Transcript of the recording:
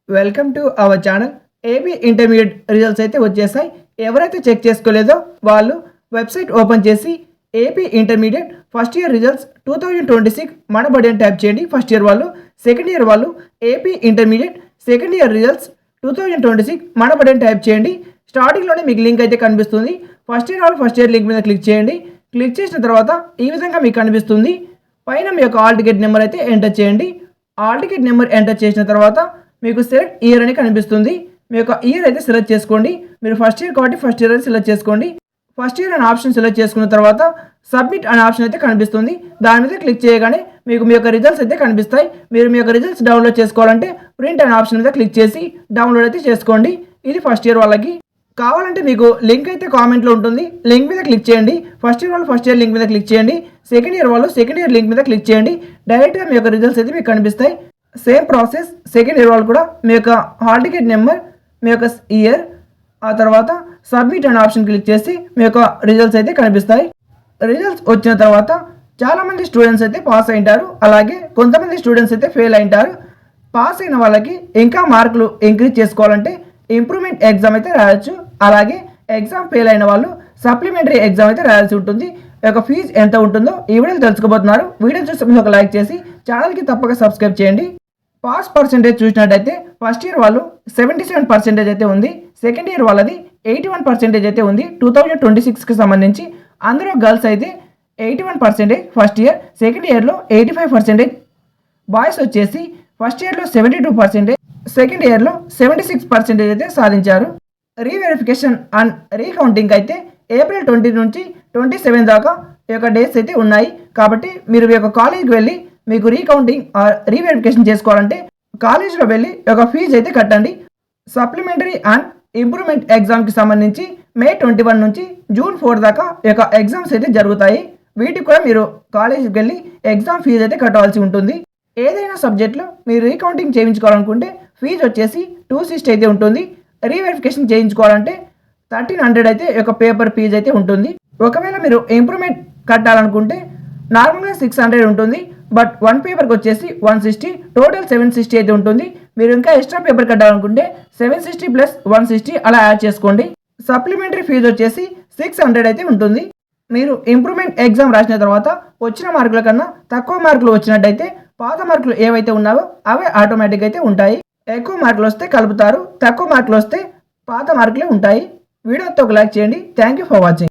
Welcome to our channel. AP intermediate results అయితే వచ్చేసాయి. ఎవరైతే చెక్ చేసుకోలేదో వాళ్ళు వెబ్సైట్ ఓపెన్ చేసి AP intermediate first year results 2026 మన బడి అని ట్యాప్ చేయండి. ఫస్ట్ ఇయర్ వాళ్ళు, సెకండ్ ఇయర్ వాళ్ళు AP intermediate second year results 2026 మన బడి అని ట్యాప్ చేయండి. స్టార్టింగ్లోనే మీకు లింక్ అయితే కనిపిస్తుంది. ఫస్ట్ ఇయర్ వాళ్ళు ఫస్ట్ ఇయర్ లింక్ మీద క్లిక్ చేయండి. క్లిక్ చేసిన తర్వాత ఈ విధంగా మీకు కనిపిస్తుంది. పైన మీ యొక్క ఆల్ టికెట్ నెంబర్ అయితే ఎంటర్ చేయండి. ఆల్ టికెట్ నెంబర్ ఎంటర్ చేసిన తర్వాత మీకు సెలెక్ట్ ఇయర్ అని కనిపిస్తుంది. మీ యొక్క ఇయర్ అయితే సెలెక్ట్ చేసుకోండి. మీరు ఫస్ట్ ఇయర్ కాబట్టి ఫస్ట్ ఇయర్ అయితే సెలెక్ట్ చేసుకోండి. ఫస్ట్ ఇయర్ అనే ఆప్షన్ సెలెక్ట్ చేసుకున్న తర్వాత సబ్మిట్ అనే ఆప్షన్ అయితే కనిపిస్తుంది. దాని మీద క్లిక్ చేయగానే మీకు మీ యొక్క రిజల్ట్స్ అయితే కనిపిస్తాయి. మీరు మీ యొక్క రిజల్ట్స్ డౌన్లోడ్ చేసుకోవాలంటే ప్రింట్ అనే ఆప్షన్ మీద క్లిక్ చేసి డౌన్లోడ్ అయితే చేసుకోండి. ఇది ఫస్ట్ ఇయర్ వాళ్ళకి. కావాలంటే మీకు లింక్ అయితే కామెంట్లో ఉంటుంది. లింక్ మీద క్లిక్ చేయండి. ఫస్ట్ ఇయర్ వాళ్ళు ఫస్ట్ ఇయర్ లింక్ మీద క్లిక్ చేయండి. సెకండ్ ఇయర్ వాళ్ళు సెకండ్ ఇయర్ లింక్ మీద క్లిక్ చేయండి. డైరెక్ట్గా మీ యొక్క రిజల్ట్స్ అయితే మీకు కనిపిస్తాయి. సేమ్ ప్రాసెస్ సెకండ్ ఇయర్ వాళ్ళు కూడా మీ యొక్క హాల్ టికెట్ నెంబర్, మీ యొక్క ఇయర్, ఆ తర్వాత సబ్మిట్ అనే ఆప్షన్ క్లిక్ చేసి మీ యొక్క రిజల్ట్స్ అయితే కనిపిస్తాయి. రిజల్ట్స్ వచ్చిన తర్వాత చాలామంది స్టూడెంట్స్ అయితే పాస్ అయింటారు. అలాగే కొంతమంది స్టూడెంట్స్ అయితే ఫెయిల్ అయింటారు. పాస్ అయిన వాళ్ళకి ఇంకా మార్కులు ఇంక్రీజ్ చేసుకోవాలంటే ఇంప్రూవ్మెంట్ ఎగ్జామ్ అయితే రాయొచ్చు. అలాగే ఎగ్జామ్ ఫెయిల్ అయిన వాళ్ళు సప్లిమెంటరీ ఎగ్జామ్ అయితే రాయాల్సి ఉంటుంది. యొక్క ఫీజు ఎంత ఉంటుందో ఈ వీడియోలో తెలుసుకోబోతున్నారు. వీడియో చూస్తే ఒక లైక్ చేసి ఛానల్కి తప్పక సబ్స్క్రైబ్ చేయండి. పాస్ పర్సెంటేజ్ చూసినట్టయితే ఫస్ట్ ఇయర్ వాళ్ళు 77% అయితే ఉంది. సెకండ్ ఇయర్ వాళ్ళది 81% అయితే ఉంది 2026కి సంబంధించి. అందరూ గర్ల్స్ అయితే 81% ఫస్ట్ ఇయర్, సెకండ్ ఇయర్లో 85%. బాయ్స్ వచ్చేసి ఫస్ట్ ఇయర్లో 72%, సెకండ్ ఇయర్లో 76% అయితే సాధించారు. రీవెరిఫికేషన్ అండ్ రీకౌంటింగ్ అయితే ఏప్రిల్ 20 నుంచి 27 దాకా ఈ యొక్క డేట్స్ అయితే ఉన్నాయి. కాబట్టి మీరు మీ యొక్క కాలేజ్కి వెళ్ళి మీకు రీకౌంటింగ్ రీవెరిఫికేషన్ చేసుకోవాలంటే కాలేజ్లో వెళ్ళి ఒక ఫీజు అయితే కట్టండి. సప్లిమెంటరీ అండ్ ఇంప్రూవ్మెంట్ ఎగ్జామ్కి సంబంధించి మే 21 నుంచి జూన్ 4 దాకా ఈ యొక్క ఎగ్జామ్స్ అయితే జరుగుతాయి. వీటికి కూడా మీరు కాలేజ్కి వెళ్ళి ఎగ్జామ్ ఫీజు అయితే కట్టవలసి ఉంటుంది. ఏదైనా సబ్జెక్ట్లో మీరు రీకౌంటింగ్ చేయించుకోవాలనుకుంటే ఫీజు వచ్చేసి 260 అయితే ఉంటుంది. రీవెరిఫికేషన్ చేయించుకోవాలంటే 1300 అయితే ఒక పేపర్ ఫీజు అయితే ఉంటుంది. ఒకవేళ మీరు ఇంప్రూవ్మెంట్ కట్టాలనుకుంటే నార్మల్గా 600 ఉంటుంది. బట్ వన్ పేపర్కి వచ్చేసి 160, టోటల్ 760 అయితే ఉంటుంది. మీరు ఇంకా ఎక్స్ట్రా పేపర్ కట్టాలనుకుంటే 760 ప్లస్ 160 అలా యాడ్ చేసుకోండి. సప్లిమెంటరీ ఫీజు వచ్చేసి 600 అయితే ఉంటుంది. మీరు ఇంప్రూవ్మెంట్ ఎగ్జామ్ రాసిన తర్వాత వచ్చిన మార్కుల కన్నా తక్కువ మార్కులు వచ్చినట్టయితే పాత మార్కులు ఏవైతే ఉన్నావో అవే ఆటోమేటిక్ అయితే ఉంటాయి. ఎక్కువ మార్కులు వస్తే కలుపుతారు, తక్కువ మార్కులు వస్తే పాత మార్కులే ఉంటాయి. వీడియోతో ఒక లైక్ చేయండి. Thank you for watching.